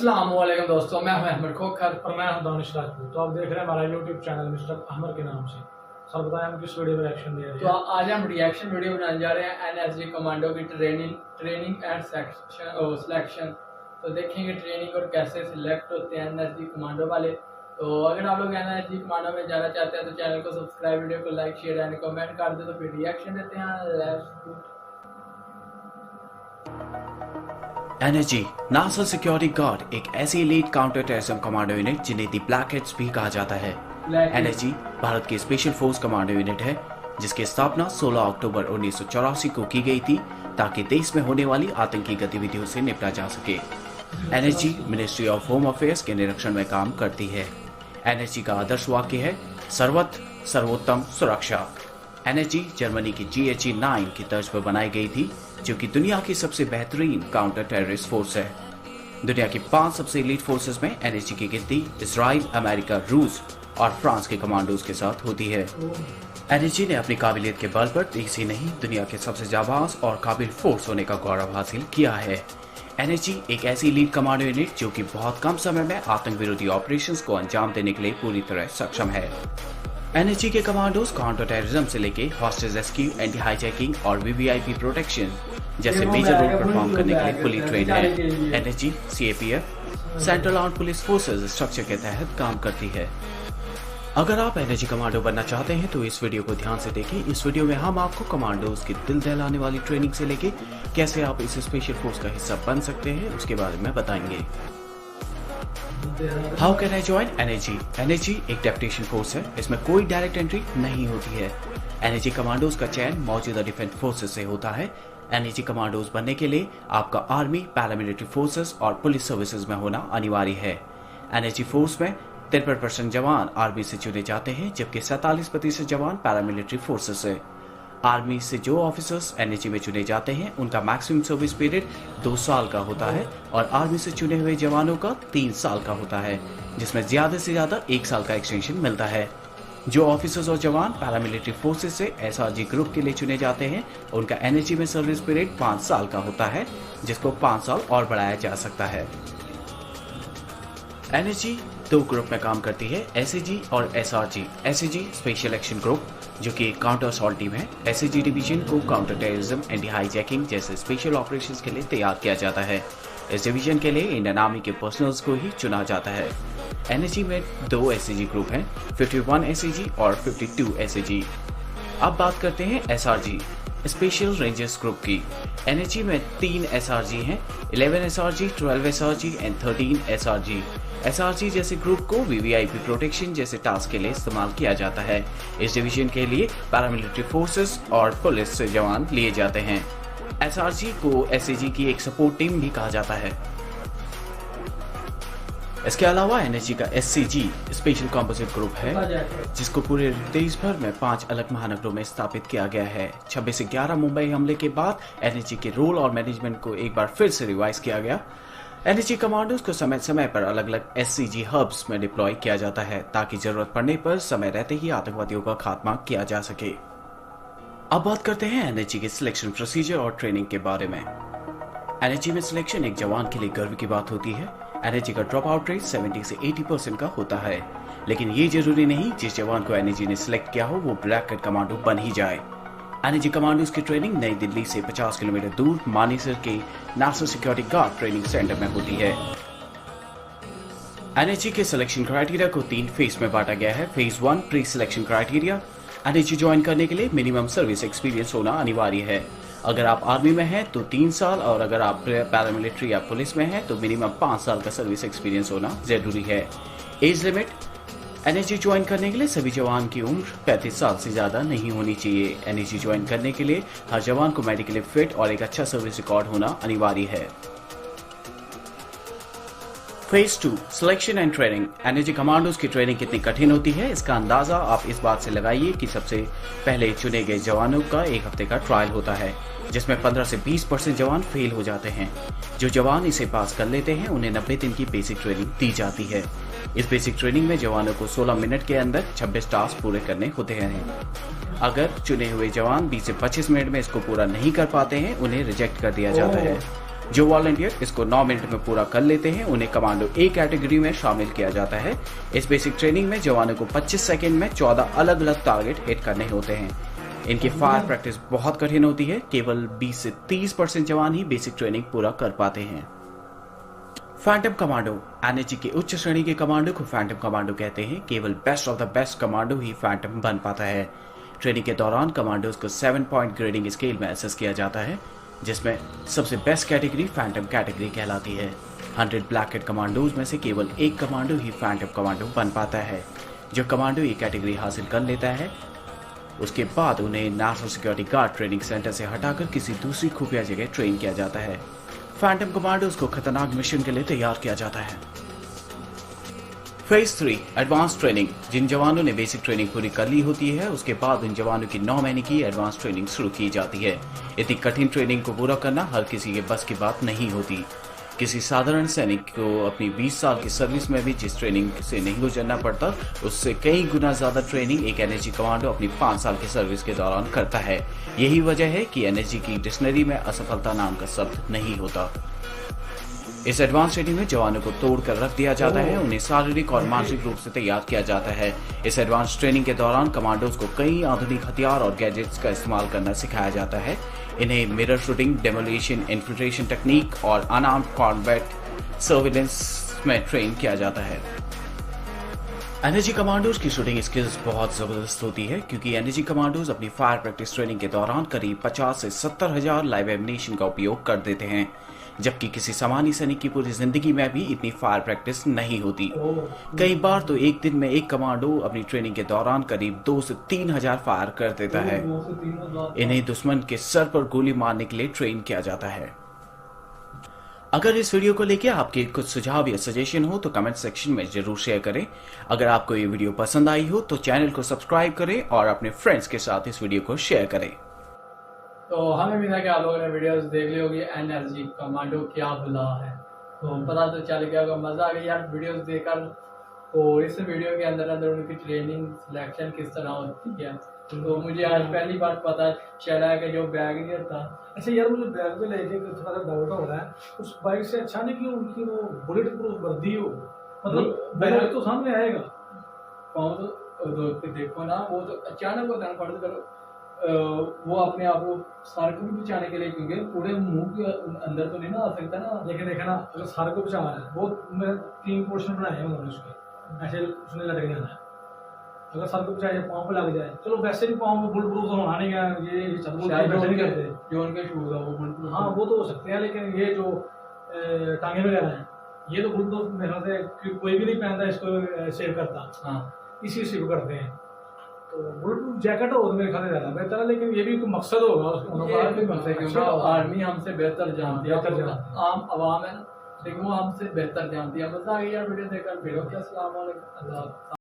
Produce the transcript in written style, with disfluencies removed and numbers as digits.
अस्सलाम वालेकुम दोस्तों, मैं हूं अहमद खोखर और मैं हूं दानिश राजपूत। तो आप देख रहे हैं हमारा यूट्यूब चैनल मिस्टर अहमद के नाम से। सर बताएं हम किस वीडियो में रिएक्शन दे रहे हैं। तो आज हम रिएक्शन वीडियो बनाने जा रहे हैं एनएसजी कमांडो की ट्रेनिंग एंड सिलेक्शन। तो देखेंगे ट्रेनिंग और कैसे सिलेक्ट होते हैं एनएसजी कमांडो वाले। तो अगर आप लोग एनएसजी कमांडो में जाना चाहते हैं तो चैनल को सब्सक्राइब, वीडियो को लाइक, शेयर एंड कमेंट कर दे। तो फिर रिएक्शन देते हैं। Let's go. NSG national security guard एक ऐसी elite counter terrorism commando unit जिन्हें दी ब्लैक हेड्स भी कहा जाता है। एनएसजी भारत की स्पेशल फोर्स कमांडो यूनिट है जिसकी स्थापना 16 अक्टूबर 1984 को की गई थी ताकि देश में होने वाली आतंकी गतिविधियों से निपटा जा सके। NSG ministry of home affairs के निरीक्षण में काम करती है। एनएसजी का आदर्श वाक्य है सर्वत्र सर्वोत्तम सुरक्षा। एनएसजी जर्मनी की GHE-9 की तर्ज पर बनाई गई थी जो कि दुनिया की सबसे बेहतरीन काउंटर टेररिस्ट फोर्स है। दुनिया की 5 सबसे एलीट फोर्सेस में एनएसजी की गिनती इजराइल, अमेरिका, रूस और फ्रांस के कमांडोज के साथ होती है। एनएसजी ने अपनी काबिलियत के बल पर देश ही नहीं दुनिया के सबसे जाबाज और काबिल फोर्स होने का गौरव हासिल किया है। एनएसजी एक ऐसी एलीट कमांडो यूनिट जो कि बहुत कम समय में आतंक विरोधी ऑपरेशंस को अंजाम देने के लिए पूरी तरह सक्षम है। एनएसजी के कमांडोज काउंटर टेररिज्म से लेके हॉस्टेज रेस्क्यू, एंटी हाईजैकिंग और वीवीआईपी प्रोटेक्शन जैसे मेजर रोल परफॉर्म करने के लिए फुली ट्रेन है। NSG CAPF central armed police forces structure के तहत काम करती है। अगर आप एनएसजी कमांडो बनना चाहते हैं तो इस वीडियो को ध्यान से देखें। इस वीडियो में हम आपको कमांडोज की दिल दहलाने वाली ट्रेनिंग से लेके कैसे आप इस स्पेशल फोर्स का हिस्सा बन सकते हैं उसके बारे में बताएंगे। How can I join NSG? NSG एक डेप्यूटेशन फोर्स है। इसमें कोई डायरेक्ट एंट्री नहीं होती है। एनएसजी कमांडोज का चयन मौजूदा डिफेंस फोर्सेस से होता है। एनएसजी कमांडोज बनने के लिए आपका आर्मी, पैरामिलिट्री फोर्सेस और पुलिस सर्विसेज में होना अनिवार्य है। एनएसजी फोर्स में 53% जवान आर्मी से चुने जाते हैं जबकि 47% जवान पैरामिलिट्री फोर्सेस से। आर्मी से जो ऑफिसर्स एनएसजी में चुने जाते हैं उनका मैक्सिमम सर्विस पीरियड 2 साल का होता है और आर्मी से चुने हुए जवानों का 3 साल का होता है जिसमें ज्यादा से ज्यादा 1 साल का एक्सटेंशन मिलता है। जो ऑफिसर्स और जवान पैरामिलिट्री फोर्सेस से SRG ग्रुप के लिए चुने जाते हैं उनका एनएसजी में सर्विस पीरियड 5 साल का होता है जिसको 5 साल और बढ़ाया जा सकता है। एनएसजी 2 ग्रुप में काम करती है, SAG और SRG। SAG special action group जो कि काउंटर असॉल्ट टीम है। SAG डिवीजन को काउंटर टेररिज्म, एंटी हाईजैकिंग जैसे स्पेशल ऑपरेशंस के लिए तैयार किया जाता है। इस डिवीजन के लिए इंडियन आर्मी के पर्सनल्स को ही चुना जाता है। एनएसजी में 2 SAG ग्रुप हैं, 51 SAG और 52 SAG। अब बात करते हैं SRG स्पेशल रेंजर्स ग्रुप की। एनएसजी में 3 SRG हैं, 11 SRG, 12 SRG and 13 SRG। SRG जैसे ग्रुप को वीवीआईपी प्रोटेक्शन जैसे टास्क के लिए इस्तेमाल किया जाता है। इस डिवीजन के लिए पैरामिलिट्री फोर्सेस और पुलिस से जवान लिए जाते हैं। SRG को SAG की एक सपोर्ट टीम भी कहा जाता है। इसके अलावा एनएसजी का SCG स्पेशल कॉम्पोजिट ग्रुप है जिसको पूरे देश भर में 5 अलग महानगरों में स्थापित किया गया है। 26 से 11 मुंबई हमले के बाद एनएसजी के रोल और मैनेजमेंट को एक बार फिर से रिवाइज किया गया। एनएसजी कमांडोज को समय समय पर अलग अलग SCG हब्स में डिप्लॉय किया जाता है ताकि जरूरत पड़ने पर समय रहते ही आतंकवादियों का खात्मा किया जा सके। अब बात करते हैं एनएसजी के सिलेक्शन प्रोसीजर और ट्रेनिंग के बारे में। एनएसजी में सिलेक्शन एक जवान के लिए गर्व की बात होती है। एनएसजी का ड्रॉप आउट रेट 70 से 80% का होता है, लेकिन ये जरूरी नहीं जिस जवान को एनएसजी ने सिलेक्ट किया हो वो ब्लैक हेड कमांडो बन ही जाए। एनएसजी कमांडोज की ट्रेनिंग नई दिल्ली से 50 किलोमीटर दूर मानेसर के national security guard training centre में होती है। एनएसजी के सिलेक्शन क्राइटेरिया को 3 फेज में बांटा गया है। Phase 1 pre selection criteria. NSG join करने के लिए मिनिमम सर्विस एक्सपीरियंस होना अनिवार्य है। अगर आप आर्मी में हैं तो 3 साल और अगर आप पैरामिलिट्री या पुलिस में हैं तो मिनिमम 5 साल का सर्विस एक्सपीरियंस होना जरूरी है। Age limit. एनएसजी ज्वाइन करने के लिए सभी जवान की उम्र 35 साल से ज्यादा नहीं होनी चाहिए। एनएसजी ज्वाइन करने के लिए हर जवान को मेडिकली फिट और एक अच्छा सर्विस रिकॉर्ड होना अनिवार्य है। Phase 2 selection and training. NSG commandos की ट्रेनिंग कितनी कठिन होती है इसका अंदाजा आप इस बात से लगाइए कि सबसे पहले चुने गए जवानों का 1 हफ्ते का ट्रायल होता है जिसमें 15 से 20% जवान फेल हो जाते हैं। जो जवान इसे पास कर लेते हैं उन्हें 90 दिन की बेसिक ट्रेनिंग दी जाती है। इस बेसिक ट्रेनिंग में जवानों को 16 मिनट के अंदर 26 टास्क पूरे करने होते हैं। अगर चुने हुए जवान 20 से 25 मिनट में इसको पूरा नहीं कर पाते हैं उन्हें रिजेक्ट कर दिया जाता है। जो वॉलंटियर इसको 9 मिनट में पूरा कर लेते हैं उन्हें कमांडो ए कैटेगरी में शामिल किया जाता है। इस बेसिक ट्रेनिंग में जवानों को 25 सेकंड में 14 अलग अलग टारगेट हिट करने होते हैं। इनकी फायर प्रैक्टिस बहुत कठिन होती है, केवल 20 से 30% जवान ही बेसिक ट्रेनिंग पूरा कर पाते हैं। फैंटम कमांडो एनएसजी के उच्च श्रेणी के कमांडो को फैंटम कमांडो कहते हैं। केवल best of the best commando he Phantom बन पाता है। ट्रेनिंग के दौरान कमांडोज को 7 पॉइंट ग्रेडिंग स्केल में असेस किया जाता है, जिसमें सबसे बेस्ट कैटेगरी फैंटम कैटेगरी कहलाती है। 100 ब्लैक हेड कमांडोज में से केवल एक कमांडो ही फैंटम कमांडो बन पाता है। जो कमांडो ये कैटेगरी हासिल कर लेता है उसके बाद उन्हें national security guard training centre से हटाकर किसी दूसरी खुफिया जगह ट्रेन किया जाता है। फैंटम कमांडोज को खतरनाक मिशन के लिए तैयार किया जाता है। Phase 3 advance training. जिन जवानों ने बेसिक ट्रेनिंग पूरी कर ली होती है उसके बाद उन जवानों की 9 महीने की एडवांस ट्रेनिंग शुरू की जाती है। इतनी कठिन ट्रेनिंग को पूरा करना हर किसी के बस की बात नहीं होती। किसी साधारण सैनिक को अपनी 20 साल की सर्विस में भी जिस ट्रेनिंग से नहीं गुजरना पड़ता उससे कई गुना ज्यादा ट्रेनिंग एक एनएसजी कमांडो अपनी 5 साल की सर्विस के दौरान करता है। यही वजह है कि एनएसजी की डिक्शनरी में असफलता नाम का शब्द नहीं होता। इस एडवांस ट्रेनिंग में जवानों को तोड़कर रख दिया जाता है, उन्हें शारीरिक और मानसिक रूप से तैयार किया जाता है। इस एडवांस ट्रेनिंग के दौरान कमांडोज को कई आधुनिक हथियार और गैजेट्स का इस्तेमाल करना सिखाया जाता है। इन्हें mirror shooting, demolition, infiltration technique और अनआर्म्ड कॉम्बैट सर्विलेंस में ट्रेन किया जाता है। एनएसजी कमांडोज की शूटिंग स्किल्स बहुत जबरदस्त होती है, क्योंकि एनएसजी कमांडोज अपनी फायर प्रैक्टिस ट्रेनिंग के दौरान करीब 50 से 70 हजार लाइव एमिनेशन का उपयोग कर देते हैं, जबकि किसी सामान्य सैनिक की पूरी जिंदगी में भी इतनी फायर प्रैक्टिस नहीं होती। कई बार तो एक दिन में एक कमांडो अपनी ट्रेनिंग के दौरान करीब 2 से 3 हजार फायर कर देता है। इन्हें दुश्मन के सर पर गोली मारने के लिए ट्रेन किया जाता है। अगर इस वीडियो को लेकर आपके कुछ सुझाव या सजेशन हो तो कमेंट सेक्शन में जरूर शेयर करें। अगर आपको ये वीडियो पसंद आई हो तो चैनल को सब्सक्राइब करें और अपने फ्रेंड्स के साथ इस वीडियो को शेयर करें। तो हमें उम्मीद है कि आप लोगों ने वीडियोस देख ली होगी एनएसजी कमांडो क्या बुला है, तो पता तो चल गया होगा। मज़ा आ गया यार वीडियोस देखकर। तो इस वीडियो के अंदर अंदर उनकी ट्रेनिंग सिलेक्शन किस तरह होती है, तो मुझे आज पहली बार पता चला है कि जो बैग नहीं होता। अच्छा यार, मुझे बैग पे लेके थोड़ा सा डाउट हो रहा है, उस बाइक से अच्छा नहीं कि उनकी वो बुलेट प्रूफ वर्दी हो, मतलब बैग तो सामने आएगा। पाँव तो देखो ना, वो तो अचानक होता है, फर्ज करो वो अपने आप को सर को भी बचाने के लिए, क्योंकि पूरे मुंह के अंदर तो नहीं ना आ सकता ना। लेकिन देखा ना, अगर सर को बचाना है, वो मैं 3 पोर्शन बनाए हैं उन्होंने उसके, ऐसे उसने लटक जाना है। अगर सर को बचाए, पाँव पे लग जाए, चलो वैसे भी पाँव में बुलेट प्रूफ तो होना नहीं है, ये नहीं करते जो उनके शूज है वो बुलेट प्रूफ, हाँ वो तो हो सकते हैं, लेकिन ये जो टांगे वगैरह हैं ये तो बुलेट प्रूफ मेरे ख्याल से कोई भी नहीं पहनता, इसको सेव करता। हाँ, इसी से करते हैं। तो बुलेट प्रूफ जैकेट हो तो मेरे ख्याल से ज़्यादा बेहतर है, लेकिन ये भी कोई मकसद होगा उसका। आर्मी हमसे बेहतर जानती है, आम आवाम है ना, लेकिन वो हमसे बेहतर जानती है। मजा आ गया यार वीडियो देखकर। फिर क्या, अस्सलाम वालेकुम।